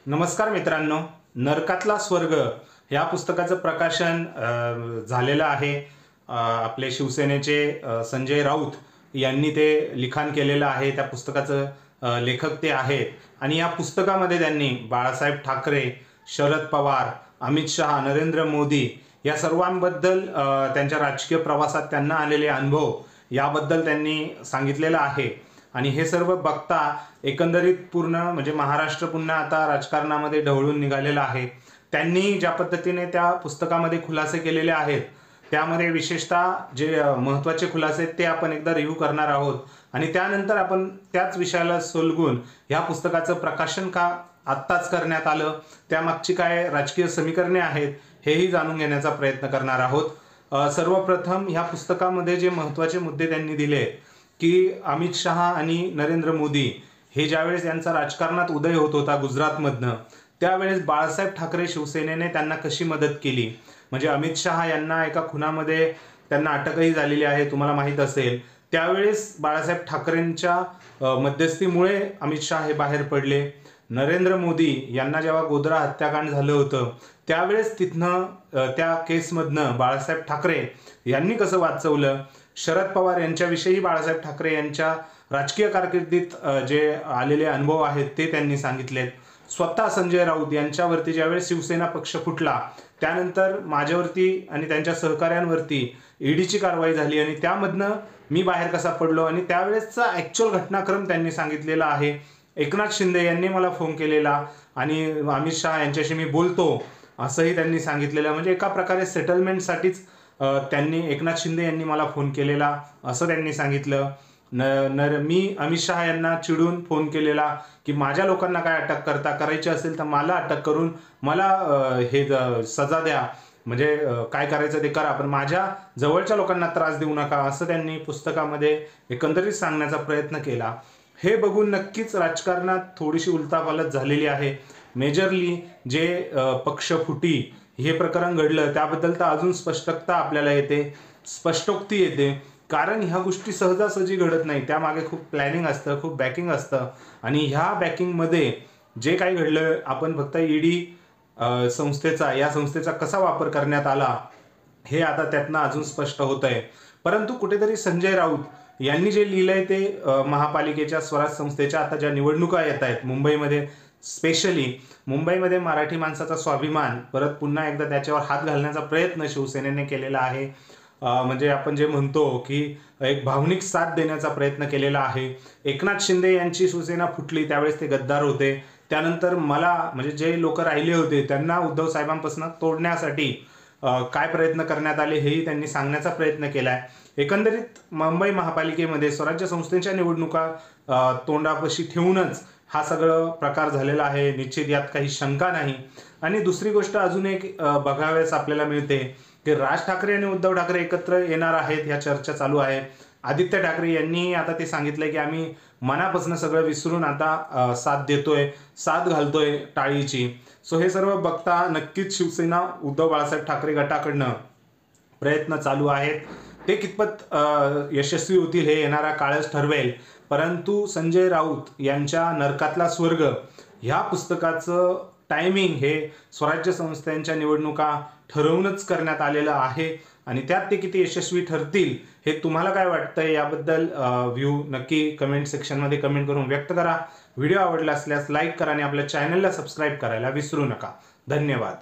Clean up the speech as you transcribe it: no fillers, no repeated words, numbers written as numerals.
नमस्कार मित्रांनो, नरकातला स्वर्ग या पुस्तकाचं प्रकाशन झालेलं आहे. आपले शिवसेनेचे संजय राऊत यांनी ते लिखाण केलेलं आहे. त्या पुस्तकाचं लेखक ते आहेत आणि या पुस्तकामध्ये त्यांनी बाळासाहेब ठाकरे, शरद पवार, अमित शहा, नरेंद्र मोदी या सर्वांबद्दल त्यांच्या राजकीय प्रवासात त्यांना आलेले अनुभव याबद्दल त्यांनी सांगितलेलं आहे. आणि हे सर्व बघता एकंदरीत पूर्ण म्हणजे महाराष्ट्र पुन्हा आता राजकारणामध्ये ढवळून निघालेला आहे. त्यांनी ज्या पद्धतीने त्या पुस्तकामध्ये खुलासे केलेले आहेत त्यामध्ये विशेषतः जे महत्त्वाचे खुलासे आहेत ते आपण एकदा रिव्ह्यू करणार आहोत आणि त्यानंतर आपण त्याच विषयाला सोलगून ह्या पुस्तकाचं प्रकाशन का आत्ताच करण्यात आलं, त्यामागची काय राजकीय समीकरणे आहेत हेही जाणून घेण्याचा प्रयत्न करणार आहोत. सर्वप्रथम ह्या पुस्तकामध्ये जे महत्त्वाचे मुद्दे त्यांनी दिले की अमित शहा आणि नरेंद्र मोदी हे ज्यावेळेस यांचा राजकारणात उदय होत होता गुजरातमधनं, त्यावेळेस बाळासाहेब ठाकरे शिवसेनेने त्यांना कशी मदत केली. म्हणजे अमित शहा यांना एका खुनामध्ये त्यांना अटकही झालेली आहे, तुम्हाला माहीत असेल. त्यावेळेस बाळासाहेब ठाकरेंच्या मध्यस्थीमुळे अमित शहा हे बाहेर पडले. नरेंद्र मोदी यांना जेव्हा गोधरा हत्याकांड झालं होतं त्यावेळेस तिथनं त्या केसमधनं बाळासाहेब ठाकरे यांनी कसं वाचवलं. शरद पवार यांच्याविषयी बाळासाहेब ठाकरे यांच्या राजकीय कारकिर्दीत जे आलेले अनुभव आहेत ते त्यांनी सांगितलेत. स्वतः संजय राऊत यांच्यावरती ज्यावेळेस शिवसेना पक्ष फुटला त्यानंतर माझ्यावरती आणि त्यांच्या सहकाऱ्यांवरती ईडीची कारवाई झाली आणि त्यामधनं मी बाहेर कसा पडलो आणि त्यावेळेसचा ॲक्च्युअल घटनाक्रम त्यांनी सांगितलेला आहे. एकनाथ शिंदे यांनी मला फोन केलेला आणि अमित शहा यांच्याशी मी बोलतो असंही त्यांनी सांगितलेलं. म्हणजे एका प्रकारे सेटलमेंटसाठीच त्यांनी एकनाथ शिंदे यांनी मला फोन केलेला असं त्यांनी सांगितलं. मी अमित शहा यांना चिडून फोन केलेला की माझ्या लोकांना काय अटक करायची असेल तर मला अटक करून मला हे सजा द्या, म्हणजे काय करायचं ते करा, पण माझ्या जवळच्या लोकांना त्रास देऊ नका असं त्यांनी पुस्तकामध्ये एकंदरीत सांगण्याचा प्रयत्न केला. हे बघून नक्कीच राजकारणात थोडीशी उलथापालथ झालेली आहे. मेजरली जे पक्षफुटी हे प्रकरण घडलं त्याबद्दल तर अजून स्पष्टता आपल्याला येते, स्पष्टोक्ती येते. कारण ह्या गोष्टी सहजासहजी घडत नाही, त्यामागे खूप प्लॅनिंग असतं, खूप बॅकिंग असतं आणि ह्या बॅकिंगमध्ये जे काही घडलं आपण फक्त ईडी या संस्थेचा कसा वापर करण्यात आला हे आता त्यातनं अजून स्पष्ट होत आहे. परंतु कुठेतरी संजय राऊत यांनी जे लिहिलंय ते महापालिकेच्या स्वराज संस्थेच्या आता ज्या निवडणुका येत आहेत मुंबईमध्ये, स्पेशली मुंबईमध्ये मराठी माणसाचा स्वाभिमान परत पुन्हा एकदा त्याच्यावर हात घालण्याचा प्रयत्न शिवसेनेने केलेला आहे. म्हणजे आपण जे म्हणतो की एक भावनिक साथ देण्याचा प्रयत्न केलेला आहे. एकनाथ शिंदे यांची शिवसेना फुटली त्यावेळेस ते गद्दार होते. त्यानंतर मला म्हणजे जे लोक राहिले होते त्यांना उद्धव साहेबांपासून तोडण्यासाठी काय प्रयत्न करण्यात आले हेही त्यांनी सांगण्याचा प्रयत्न केलाय. एकंदरीत मुंबई महापालिकेमध्ये स्वराज्य संस्थेच्या निवडणुका तोंडापाशी ठेवूनच हा सगळं प्रकार झालेला आहे, निश्चित यात काही शंका नाही. आणि दुसरी गोष्ट अजून एक बघाव्यास आपल्याला मिळते की राज ठाकरे आणि उद्धव ठाकरे एकत्र येणार आहेत, ह्या चर्चा चालू आहे. आदित्य ठाकरे यांनी आता ते सांगितलंय की आम्ही मनापासून सगळं विसरून आता साथ देतोय, साथ घालतोय टाळीची. सो हे सर्व बघता नक्कीच शिवसेना उद्धव बाळासाहेब ठाकरे गटाकडनं प्रयत्न चालू आहेत. ते कितपत यशस्वी होतील हे येणारा काळच ठरवेल. परंतु संजय राऊत यांच्या नरकातला स्वर्ग ह्या पुस्तकाचं टायमिंग हे स्वराज्य संस्थांच्या निवडणुका ठरवूनच करण्यात आलेलं आहे आणि त्यात ते किती यशस्वी ठरतील हे तुम्हाला काय वाटतंय याबद्दल व्ह्यू नक्की कमेंट सेक्शनमध्ये कमेंट करून व्यक्त करा. व्हिडिओ आवडला असल्यास लाईक करा आणि आपल्या चॅनलला सबस्क्राईब करायला विसरू नका. धन्यवाद.